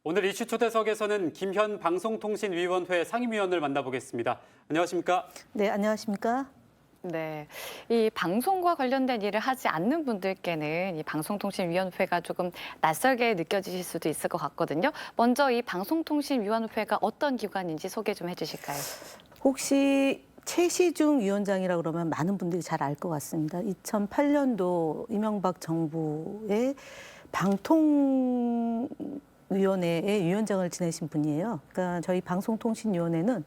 오늘 이슈 초대석에서는 김현 방송통신위원회 상임위원을 만나보겠습니다. 안녕하십니까? 네, 안녕하십니까? 네, 이 방송과 관련된 일을 하지 않는 분들께는 이 방송통신위원회가 조금 낯설게 느껴지실 수도 있을 것 같거든요. 먼저 이 방송통신위원회가 어떤 기관인지 소개 좀 해주실까요? 혹시 최시중 위원장이라고 그러면 많은 분들이 잘 알 것 같습니다. 2008년도 이명박 정부의 방통위원회의 위원장을 지내신 분이에요. 그러니까 저희 방송통신위원회는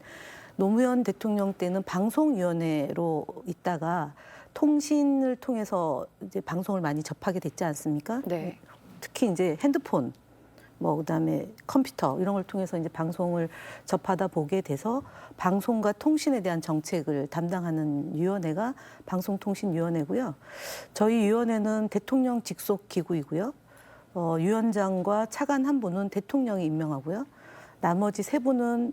노무현 대통령 때는 방송위원회로 있다가 통신을 통해서 이제 방송을 많이 접하게 됐지 않습니까? 네. 특히 이제 핸드폰, 그다음에 컴퓨터 이런 걸 통해서 이제 방송을 접하다 보게 돼서 방송과 통신에 대한 정책을 담당하는 위원회가 방송통신위원회고요. 저희 위원회는 대통령 직속 기구이고요. 위원장과 차관 한 분은 대통령이 임명하고요. 나머지 세 분은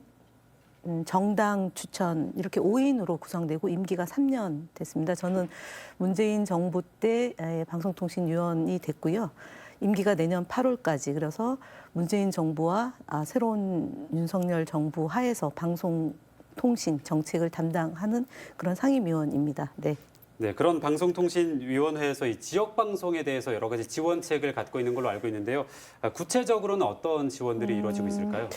정당 추천 이렇게 5인으로 구성되고 임기가 3년 됐습니다. 저는 문재인 정부 때 방송통신위원이 됐고요. 임기가 내년 8월까지 그래서 문재인 정부와 새로운 윤석열 정부 하에서 방송통신 정책을 담당하는 그런 상임위원입니다. 네. 네, 그런 방송통신위원회에서 이 지역 방송에 대해서 여러 가지 지원책을 갖고 있는 걸로 알고 있는데요. 구체적으로는 어떤 지원들이 이루어지고 있을까요?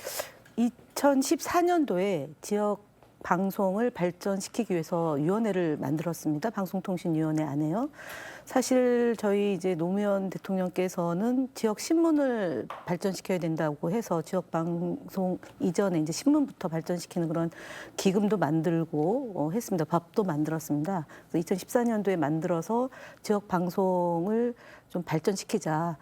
2014년도에 지역 방송을 발전시키기 위해서 위원회를 만들었습니다. 방송통신위원회 안에요. 사실 저희 이제 노무현 대통령께서는 지역 신문을 발전시켜야 된다고 해서 지역 방송 이전에 이제 신문부터 발전시키는 그런 기금도 만들고 했습니다. 법도 만들었습니다. 그래서 2014년도에 만들어서 지역 방송을 좀 발전시키자.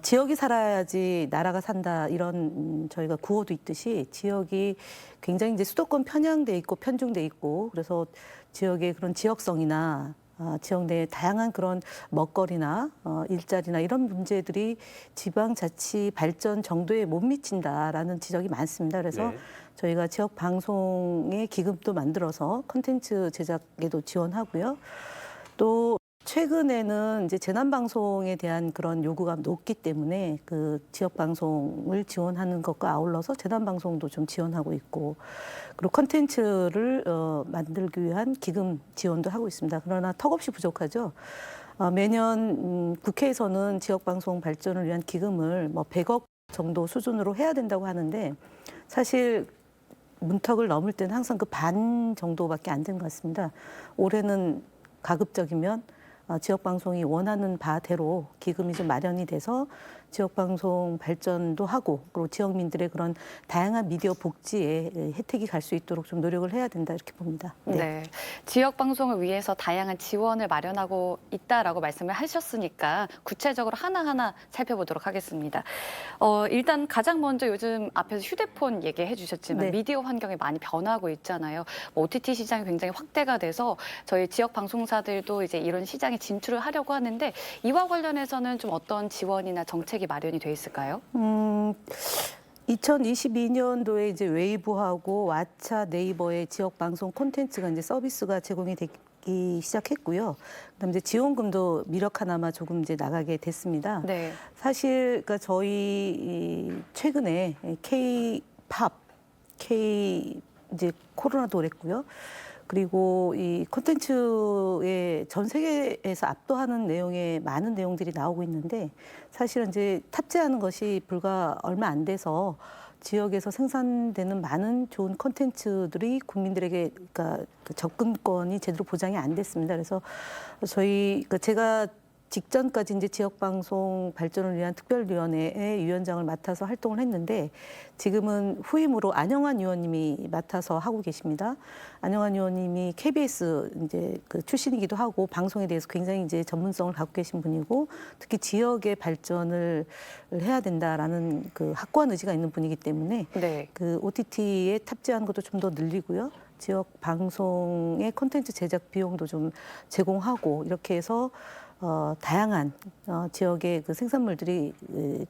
지역이 살아야지 나라가 산다 이런 저희가 구호도 있듯이 지역이 굉장히 이제 수도권 편향돼 있고 편중돼 있고 그래서 지역의 그런 지역성이나 지역 내에 다양한 그런 먹거리나 일자리나 이런 문제들이 지방자치 발전 정도에 못 미친다라는 지적이 많습니다. 그래서 네. 저희가 지역 방송의 기금도 만들어서 콘텐츠 제작에도 지원하고요. 또 최근에는 이제 재난방송에 대한 그런 요구가 높기 때문에 그 지역방송을 지원하는 것과 아울러서 재난방송도 좀 지원하고 있고 그리고 컨텐츠를 만들기 위한 기금 지원도 하고 있습니다. 그러나 턱없이 부족하죠. 매년 국회에서는 지역방송 발전을 위한 기금을 100억 정도 수준으로 해야 된다고 하는데 사실 문턱을 넘을 때는 항상 그 반 정도밖에 안 된 것 같습니다. 올해는 가급적이면 지역방송이 원하는 바대로 기금이 좀 마련이 돼서 지역방송 발전도 하고 그리고 지역민들의 그런 다양한 미디어 복지에 혜택이 갈 수 있도록 좀 노력을 해야 된다 이렇게 봅니다. 네. 네. 지역 방송을 위해서 다양한 지원을 마련하고 있다라고 말씀을 하셨으니까 구체적으로 하나하나 살펴보도록 하겠습니다. 일단 가장 먼저 요즘 앞에서 휴대폰 얘기해 주셨지만 네. 미디어 환경이 많이 변하고 있잖아요. OTT 시장이 굉장히 확대가 돼서 저희 지역 방송사들도 이제 이런 시장에 진출을 하려고 하는데 이와 관련해서는 좀 어떤 지원이나 정책이 마련이 돼 있을까요? 2022년도에 이제 웨이브하고 왓챠, 네이버의 지역 방송 콘텐츠가 이제 서비스가 제공이 되기 시작했고요. 그다음에 이제 지원금도 미력하나마 조금 이제 나가게 됐습니다. 네. 사실 그러니까 저희 최근에 K-팝, K 이제 코로나도 그랬고요. 그리고 이 콘텐츠에 전 세계에서 압도하는 내용의 많은 내용들이 나오고 있는데 사실은 이제 탑재하는 것이 불과 얼마 안 돼서 지역에서 생산되는 많은 좋은 콘텐츠들이 국민들에게 그러니까 그 접근권이 제대로 보장이 안 됐습니다. 그래서 저희 제가 직전까지 이제 지역방송 발전을 위한 특별위원회의 위원장을 맡아서 활동을 했는데 지금은 후임으로 안영환 의원님이 맡아서 하고 계십니다. 안영환 의원님이 KBS 이제 그 출신이기도 하고 방송에 대해서 굉장히 이제 전문성을 갖고 계신 분이고 특히 지역의 발전을 해야 된다라는 그 확고한 의지가 있는 분이기 때문에 네. 그 OTT에 탑재하는 것도 좀 더 늘리고요. 지역 방송의 콘텐츠 제작 비용도 좀 제공하고 이렇게 해서 다양한 지역의 그 생산물들이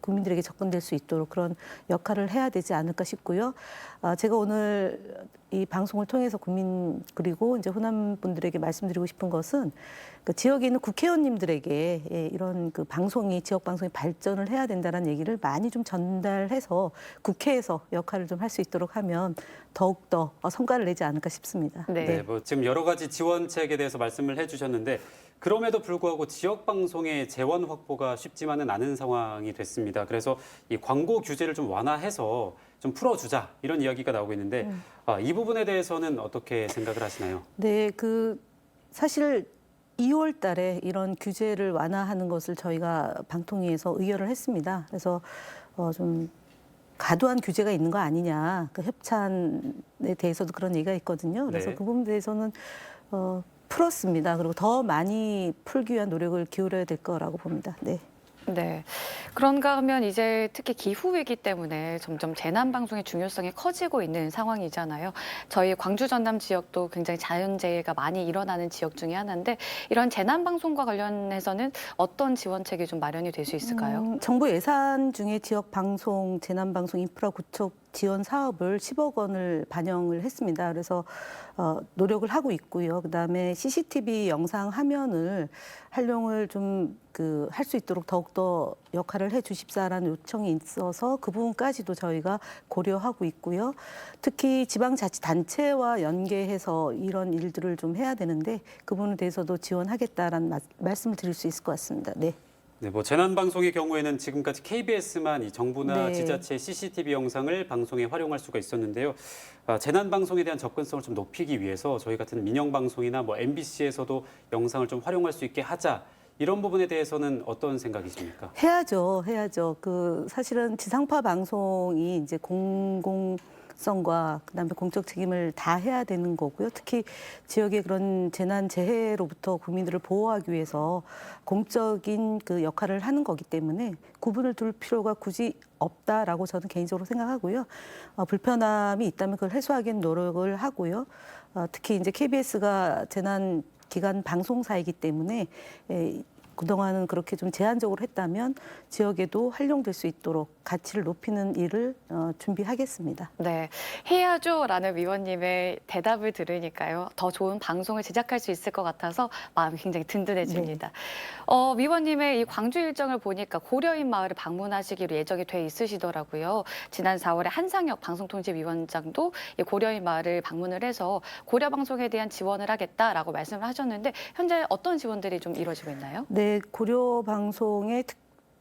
국민들에게 접근될 수 있도록 그런 역할을 해야 되지 않을까 싶고요. 제가 오늘 이 방송을 통해서 국민 그리고 이제 호남 분들에게 말씀드리고 싶은 것은 그 지역에 있는 국회의원님들에게 이런 그 방송이 지역 방송이 발전을 해야 된다는 얘기를 많이 좀 전달해서 국회에서 역할을 좀 할 수 있도록 하면 더욱 더 성과를 내지 않을까 싶습니다. 네. 네, 뭐 지금 여러 가지 지원책에 대해서 말씀을 해주셨는데 그럼에도 불구하고 지역 방송의 재원 확보가 쉽지만은 않은 상황이 됐습니다. 그래서 이 광고 규제를 좀 완화해서 좀 풀어주자 이런 이야기가 나오고 있는데 이 부분에 대해서는 어떻게 생각을 하시나요? 네, 그 사실 2월 달에 이런 규제를 완화하는 것을 저희가 방통위에서 의결을 했습니다. 그래서 좀 과도한 규제가 있는 거 아니냐. 그 협찬에 대해서도 그런 얘기가 있거든요. 그래서 네. 그 부분에 대해서는 풀었습니다. 그리고 더 많이 풀기 위한 노력을 기울여야 될 거라고 봅니다. 네. 네. 그런가 하면 이제 특히 기후위기 때문에 점점 재난방송의 중요성이 커지고 있는 상황이잖아요. 저희 광주 전남 지역도 굉장히 자연재해가 많이 일어나는 지역 중에 하나인데 이런 재난방송과 관련해서는 어떤 지원책이 좀 마련이 될 수 있을까요? 정부 예산 중에 지역 방송, 재난 방송 인프라 구축 지원 사업을 10억 원을 반영을 했습니다. 그래서 노력을 하고 있고요. 그다음에 CCTV 영상 화면을 활용을 좀 할 수 있도록 더욱더 역할을 해 주십사라는 요청이 있어서 그 부분까지도 저희가 고려하고 있고요. 특히 지방자치단체와 연계해서 이런 일들을 좀 해야 되는데 그 부분에 대해서도 지원하겠다라는 말씀을 드릴 수 있을 것 같습니다. 네. 네, 뭐 재난 방송의 경우에는 지금까지 KBS만 이 정부나 네. 지자체 CCTV 영상을 방송에 활용할 수가 있었는데요. 재난 방송에 대한 접근성을 좀 높이기 위해서 저희 같은 민영 방송이나 뭐 MBC에서도 영상을 좀 활용할 수 있게 하자. 이런 부분에 대해서는 어떤 생각이십니까? 해야죠, 해야죠. 사실은 지상파 방송이 이제 공공성과 그다음에 공적 책임을 다 해야 되는 거고요. 특히 지역의 그런 재난 재해로부터 국민들을 보호하기 위해서 공적인 그 역할을 하는 거기 때문에 구분을 둘 필요가 굳이 없다라고 저는 개인적으로 생각하고요. 불편함이 있다면 그걸 해소하기 위한 노력을 하고요. 특히 이제 KBS가 재난 기간 방송사이기 때문에 그동안은 그렇게 좀 제한적으로 했다면 지역에도 활용될 수 있도록 가치를 높이는 일을 준비하겠습니다. 네, 해야죠라는 위원님의 대답을 들으니까요. 더 좋은 방송을 제작할 수 있을 것 같아서 마음이 굉장히 든든해집니다. 위원님의 이 광주 일정을 보니까 고려인 마을을 방문하시기로 예정이 돼 있으시더라고요. 지난 4월에 한상혁 방송통제위원장도 이 고려인 마을을 방문을 해서 고려 방송에 대한 지원을 하겠다라고 말씀을 하셨는데 현재 어떤 지원들이 좀 이루어지고 있나요? 네, 고려 방송의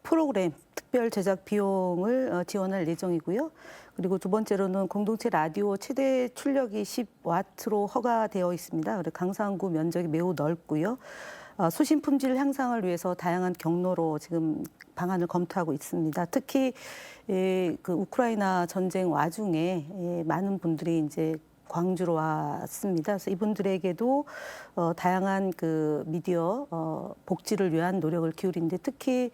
프로그램 특별 제작 비용을 지원할 예정이고요. 그리고 두 번째로는 공동체 라디오 최대 출력이 10와트로 허가되어 있습니다. 그리고 강상구 면적이 매우 넓고요. 수신 품질 향상을 위해서 다양한 경로로 지금 방안을 검토하고 있습니다. 특히 그 우크라이나 전쟁 와중에 많은 분들이 이제 광주로 왔습니다. 그래서 이분들에게도 다양한 그 미디어 복지를 위한 노력을 기울이는데 특히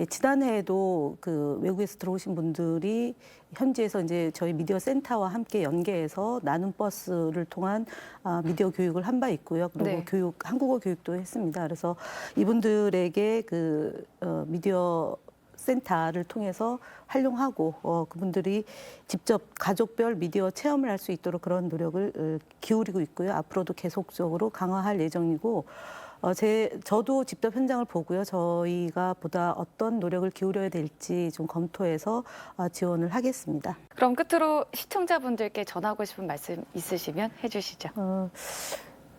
지난해에도 그 외국에서 들어오신 분들이 현지에서 이제 저희 미디어 센터와 함께 연계해서 나눔 버스를 통한 미디어 교육을 한 바 있고요. 그리고 네. 한국어 교육도 했습니다. 그래서 이분들에게 그 미디어 센터를 통해서 활용하고 그분들이 직접 가족별 미디어 체험을 할 수 있도록 그런 노력을 기울이고 있고요. 앞으로도 계속적으로 강화할 예정이고 저도 직접 현장을 보고요. 저희가 보다 어떤 노력을 기울여야 될지 좀 검토해서 지원을 하겠습니다. 그럼 끝으로 시청자분들께 전하고 싶은 말씀 있으시면 해주시죠.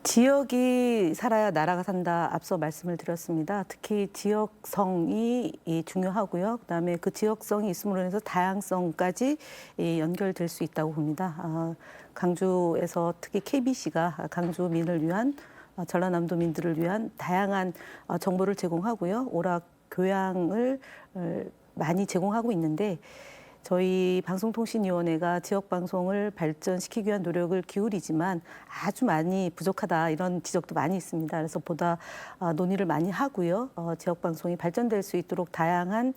지역이 살아야 나라가 산다 앞서 말씀을 드렸습니다. 특히 지역성이 중요하고요. 그다음에 그 지역성이 있음으로 인해서 다양성까지 연결될 수 있다고 봅니다. 강주에서 특히 KBC가 강주민을 위한 전라남도민들을 위한 다양한 정보를 제공하고요. 오락 교양을 많이 제공하고 있는데 저희 방송통신위원회가 지역방송을 발전시키기 위한 노력을 기울이지만 아주 많이 부족하다 이런 지적도 많이 있습니다. 그래서 보다 논의를 많이 하고요. 지역방송이 발전될 수 있도록 다양한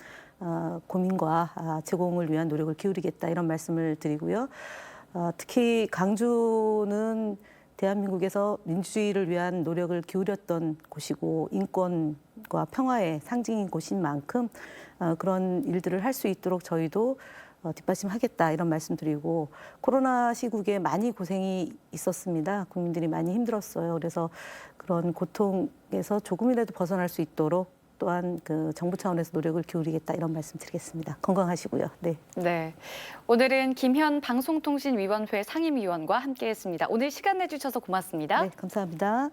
고민과 제공을 위한 노력을 기울이겠다 이런 말씀을 드리고요. 특히 강주는 대한민국에서 민주주의를 위한 노력을 기울였던 곳이고 인권과 평화의 상징인 곳인 만큼 그런 일들을 할 수 있도록 저희도 뒷받침하겠다 이런 말씀드리고 코로나 시국에 많이 고생이 있었습니다. 국민들이 많이 힘들었어요. 그래서 그런 고통에서 조금이라도 벗어날 수 있도록 또한 그 정부 차원에서 노력을 기울이겠다 이런 말씀드리겠습니다. 건강하시고요. 네. 네. 오늘은 김현 방송통신위원회 상임위원과 함께했습니다. 오늘 시간 내주셔서 고맙습니다. 네, 감사합니다.